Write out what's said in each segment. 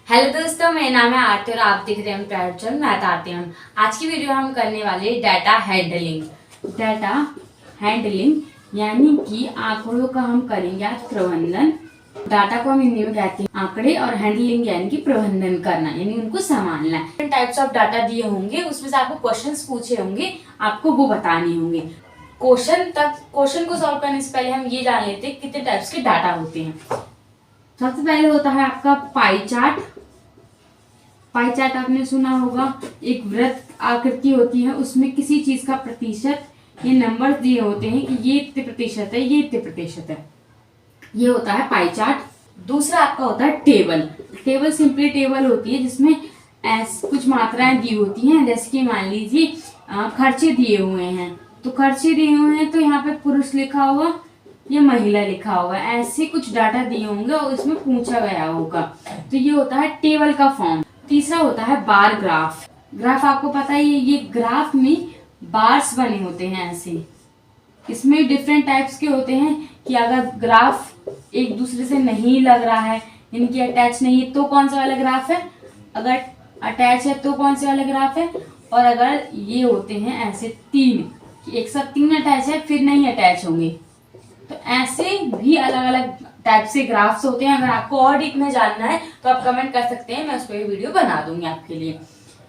Hello दोस्तों, मेरा नाम है आरती और आप देख रहे हैं प्लेटफॉर्म मैथ आरती। हम आज की वीडियो हम करने वाले डाटा हैंडलिंग। डाटा हैंडलिंग यानी कि आंकड़ों का हम करेंगे आज प्रबंधन। डाटा को हम हिंदी में कहते हैं आंकड़े, और हैंडलिंग यानी कि प्रबंधन करना, यानी उनको संभालना। डिफरेंट टाइप्स ऑफ डाटा दिए होंगे, उसमें से आपको क्वेश्चंस पूछे होंगे, आपको वो बताने होंगे। क्वेश्चन को सॉल्व करने से पहले हम ये जान लेते हैं कितने टाइप्स के डाटा होते हैं। सबसे पहले होता है आपका पाई चार्ट। पाई चार्ट आपने सुना होगा, एक वृत्त आकृति होती है, उसमें किसी चीज का प्रतिशत, ये नंबर दिए होते हैं कि ये इतने प्रतिशत है, ये इतने प्रतिशत है, ये होता है पाई चार्ट। दूसरा आपका होता है टेबल। टेबल सिंपली टेबल होती है जिसमें कुछ मात्राएं दी होती हैं, जैसे कि मान लीजिए खर्चे दिए हुए हैं, तो खर्चे दिए हुए हैं तो यहाँ पे पुरुष लिखा हुआ, ये महिला लिखा होगा, ऐसे कुछ डाटा दिए होंगे और इसमें पूछा गया होगा, तो ये होता है टेबल का फॉर्म। तीसरा होता है बार ग्राफ। ग्राफ आपको पता ही है, ये ग्राफ में बार्स बने होते हैं ऐसे। इसमें डिफरेंट टाइप्स के होते हैं कि अगर ग्राफ एक दूसरे से नहीं लग रहा है, इनकी अटैच नहीं है, तो कौन सा वाला ग्राफ है, अगर अटैच है तो कौन सा वाला ग्राफ है, और अगर ये होते हैं ऐसे तीन, एक साथ तीन अटैच है फिर नहीं अटैच होंगे, तो ऐसे भी अलग अलग टाइप से ग्राफ्स होते हैं। अगर आपको और डीप में जानना है तो आप कमेंट कर सकते हैं, मैं उस पर वीडियो बना दूंगी आपके लिए।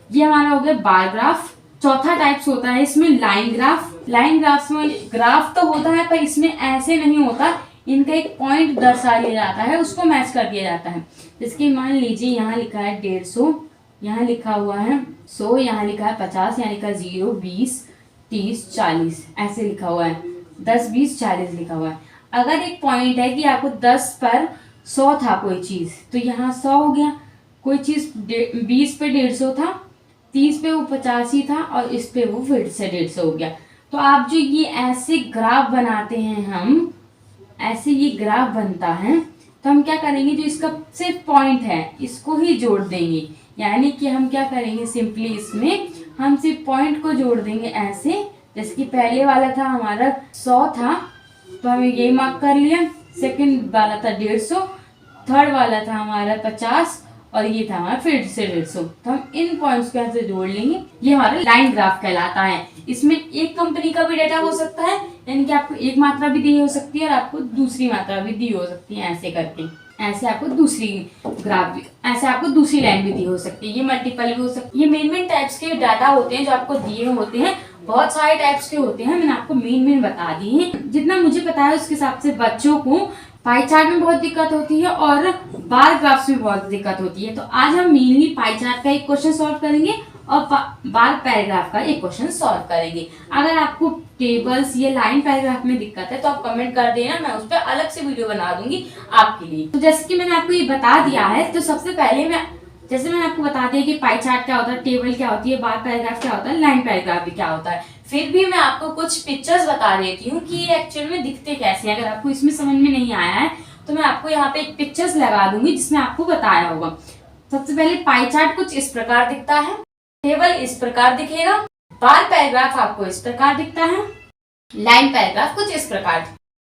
ये हमारा हो गया बार ग्राफ। चौथा टाइप्स होता है इसमें लाइन ग्राफ। लाइन ग्राफ्स में ग्राफ तो होता है पर इसमें ऐसे नहीं होता, इनका एक पॉइंट दर्शा लिया जाता है, उसको मैच कर दिया जाता है। जैसे मान लीजिए यहाँ लिखा है 150, यहाँ लिखा हुआ है 100, यहाँ लिखा है 50, यहाँ लिखा है 0, 20, 30, 40, ऐसे लिखा हुआ है, 10, 20, 40 लिखा हुआ है। अगर एक पॉइंट है कि आपको 10 पर 100 था कोई चीज, तो यहाँ 100 हो गया। कोई चीज 20 पे 150 था, 30 पे वो 85 था, और इस पे वो फिर से 150 हो गया। तो आप जो ये ऐसे ग्राफ बनाते हैं, हम ऐसे ये ग्राफ बनता है, तो हम क्या करेंगे, जो इसका सिर्फ पॉइंट है इसको ही जोड़ देंगे। यानी कि हम क्या करेंगे, सिंपली इसमें हम सिर्फ पॉइंट को जोड़ देंगे ऐसे। जैसे कि पहले वाला था हमारा 100 था, तो हमें यही मार्क कर लिया। सेकंड वाला था 150, थर्ड वाला था हमारा 50, और ये था हमारा फिर से 150। तो हम इन पॉइंट्स को ऐसे जोड़ लेंगे, ये हमारा लाइन ग्राफ कहलाता है। इसमें एक कंपनी का भी डाटा हो सकता है, यानी कि आपको एक मात्रा भी दी हो सकती है और आपको दूसरी मात्रा भी दी हो सकती है, ऐसे करके। ऐसे आपको दूसरी ग्राफ भी, ऐसे आपको दूसरी लाइन भी दी हो सकती है, ये मल्टीपल भी हो सकती है। ये मेन टाइप्स के डाटा होते हैं जो आपको दिए होते हैं। बहुत सारे टाइप्स के होते हैं, मैंने आपको मेन बता दिए हैं। जितना मुझे पता है उसके हिसाब से बच्चों को पाई चार्ट में बहुत दिक्कत होती है और बार ग्राफ्स में बहुत दिक्कत होती है। तो आज हम मेनली पाई चार्ट का एक क्वेश्चन सॉल्व करेंगे और बार पैराग्राफ का एक क्वेश्चन सॉल्व करेंगे। अगर आपको टेबल्स या लाइन पैराग्राफ में दिक्कत है तो आप कमेंट कर देना, मैं उस पर अलग से वीडियो बना दूंगी आपके लिए। तो जैसे कि मैंने आपको ये बता दिया है, तो सबसे पहले जैसे मैंने आपको बता दिया कि पाई चार्ट क्या होता है, टेबल क्या होती है, बार पैराग्राफ क्या होता है, लाइन पैराग्राफ भी क्या होता है, फिर भी मैं आपको कुछ पिक्चर्स बता देती हूँ कि ये एक्चुअल में दिखते कैसे हैं। अगर आपको इसमें समझ में नहीं आया है तो मैं आपको यहाँ पे एक पिक्चर्स लगा दूंगी जिसमें आपको बताया होगा। सबसे पहले पाई चार्ट कुछ इस प्रकार दिखता है, टेबल इस प्रकार दिखेगा, बार पैराग्राफ आपको इस प्रकार दिखता है, लाइन पैराग्राफ कुछ इस प्रकार।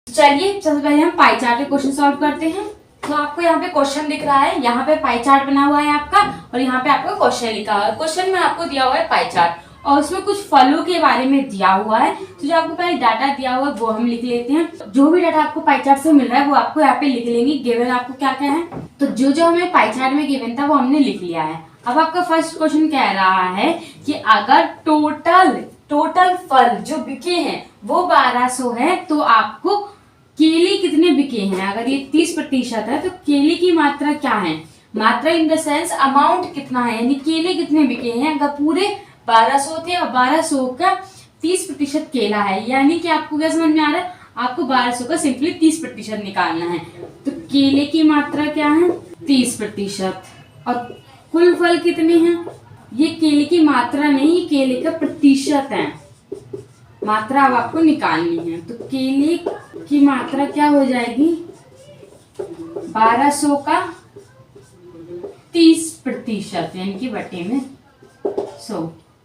चलिए सबसे पहले हम पाई चार्ट के क्वेश्चन सॉल्व करते हैं। तो आपको यहाँ पे क्वेश्चन दिख रहा है, यहाँ पे पाई चार्ट बना हुआ है आपका, और यहाँ पे आपको क्वेश्चन लिखा हुआ है। क्वेश्चन में आपको दिया हुआ है पाई चार्ट और उसमें कुछ फलों के बारे में दिया हुआ है। तो जो आपको पहले डाटा दिया हुआ है वो हम लिख लेते हैं। जो भी डाटा आपको पाई चार्ट से मिल रहा है वो आपको यहाँ पे लिख लेंगे। गिवन आपको क्या क्या है, तो जो हमें पाई चार्ट में गिवन था वो हमने लिख लिया है। अब आपका फर्स्ट क्वेश्चन कह रहा है कि अगर टोटल फल जो बिके हैं वो 1200 है, तो आपको केले कितने बिके हैं। अगर ये 30% है तो केले की मात्रा क्या है, मात्रा इन द सेंस अमाउंट कितना है, यानी केले कितने बिके हैं। अगर पूरे 1200 थे और 1200 का 30% केला है, यानी कि आपको क्या समझ में आ रहा है, आपको 1200 का सिंपली 30% निकालना है। तो केले की मात्रा क्या है, 30%। और कुल फल कितने हैं, ये केले की मात्रा नहीं, केले का प्रतिशत है, मात्रा अब आपको निकालनी है। तो केले की मात्रा क्या हो जाएगी, 1200 का 30%, यानी कि बटे में 100।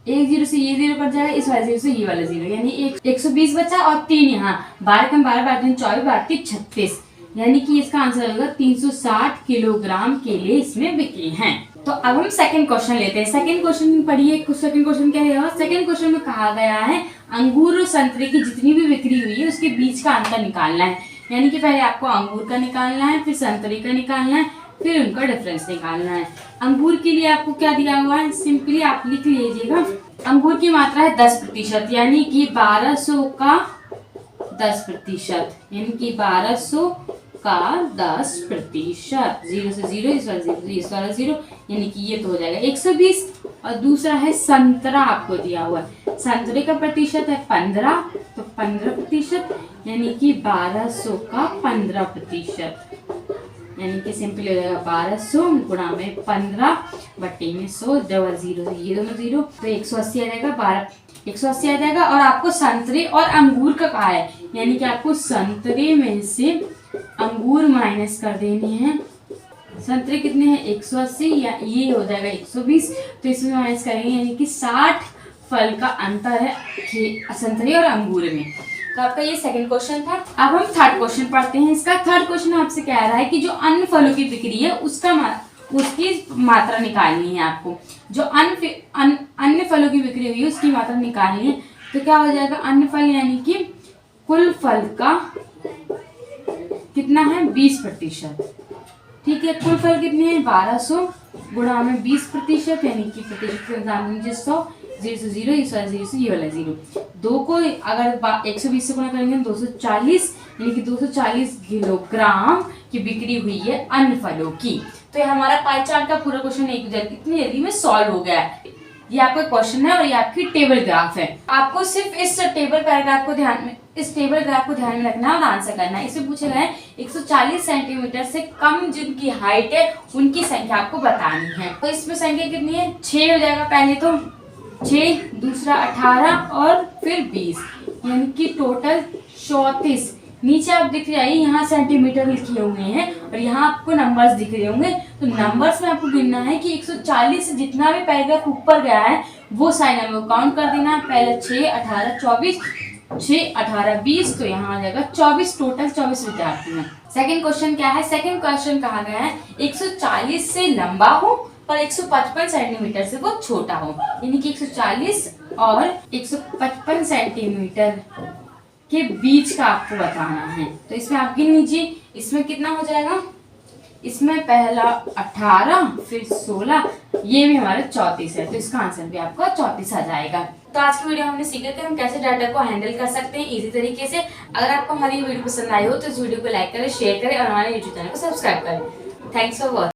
एक जीरो से ये जीरो कट जाएगा, इस वाले जीरो से ये वाला जीरो, यानी 120 बचा और 3 यहाँ, 12 कम 12 12 24 12 36, यानी कि इसका आंसर होगा 360 किलोग्राम केले इसमें बिके हैं। तो अब हम सेकंड क्वेश्चन लेते हैं। सेकंड क्वेश्चन पढ़िए, सेकंड क्वेश्चन क्या है? सेकंड क्वेश्चन में कहा गया है अंगूर और संतरे की जितनी भी बिक्री हुई है उसके बीच का अंतर निकालना है। यानी कि पहले आपको अंगूर का निकालना है, फिर संतरे का निकालना है, फिर उनका डिफरेंस निकालना है। अंगूर के लिए आपको क्या दिया हुआ है, सिंपली आप लिख लीजिएगा। अंगूर की मात्रा है 10%, यानी कि 1200 का 10%, यानी कि 1200 का 10%। 0 से 0, इस वाला 0, यानी कि ये तो हो जाएगा 120। और दूसरा है संतरा, आपको दिया हुआ है संतरे का प्रतिशत है 15, तो 15%, यानी कि 1200 का 15%, यानी कि सिंपल हो जाएगा 1200 गुणा में 15 बट्टे में 100, डबल 0 से ये दोनों 0, तो 180 आ जाएगा। 180 आ जाएगा। और आपको संतरे और अंगूर का कहा है, यानी कि आपको संतरे में से अंगूर माइनस कर देने हैं। संतरे कितने हैं 180, या ये हो जाएगा 120, तो इसमें माइनस करेंगे, यानी कि 60 फल का अंतर है संतरे और अंगूर में। तो आपका ये सेकंड क्वेश्चन था। अब हम थर्ड क्वेश्चन पढ़ते हैं। इसका थर्ड क्वेश्चन आपसे कह रहा है कि जो अन्य फलों की बिक्री है उसकी मात्रा निकालनी है आपको। जो अन्य फलों की बिक्री हुई है उसकी मात्रा निकालनी है। तो क्या हो जाएगा, अन्य फल यानी कि कुल फल का कितना है 20%। ठीक है, कुल फल कितने हैं 1200 गुणा में 20%, यानी कि प्रतिशत के एग्जाम में 100, 0 से 0, इस वाला 0 से ये वाला 0, दो को अगर 120 से गुणा करेंगे 240, यानी कि 240 किलोग्राम की बिक्री हुई है अन्य फलों की। तो ये हमारा पाई चार्ट का पूरा क्वेश्चन इतनी जल्दी में सॉल्व हो गया है। ये आपका क्वेश्चन है और ये आपकी टेबल ग्राफ है। आपको सिर्फ इस टेबल ग्राफ को ध्यान में रखना है और आंसर करना है। इसमें पूछा गया है 140 सेंटीमीटर से कम जिनकी हाइट है उनकी संख्या आपको बतानी है। तो इसमें संख्या कितनी है 6 हो जाएगा, पहले तो 6, दूसरा 18 और फिर 20, यानी कि टोटल 34। नीचे आप दिख रहे हैं यहाँ सेंटीमीटर लिखे हुए हैं और यहाँ आपको नंबर्स दिख रहे होंगे। तो नंबर्स में आपको गिनना है कि 140 से जितना भी पैराग्राफ ऊपर गया है वो सारे नंबर काउंट कर देना है। पहले 6, 18, 24, 6, 18, 20, तो यहाँ आ जाएगा 24, टोटल 24 विद्यार्थी हैं। सेकंड क्वेश्चन क्या है? सेकंड क्वेश्चन कहा गया है 140 से लंबा हो पर 155 सेंटीमीटर से वो छोटा हो, यानी कि 140 और 155 सेंटीमीटर के बीच का आपको बताना है। तो इसमें आप गिन लीजिए, इसमें कितना हो जाएगा, इसमें पहला 18, फिर 16, ये भी हमारा 34 है, तो इसका आंसर भी आपका 34 आ जाएगा। तो आज की वीडियो हमने सीखे थे हम कैसे डाटा को हैंडल कर सकते हैं इजी तरीके से। अगर आपको हमारी वीडियो पसंद आई हो तो इस वीडियो को लाइक करें, शेयर करें और हमारे यूट्यूब चैनल को सब्सक्राइब करें। Thanks for watching.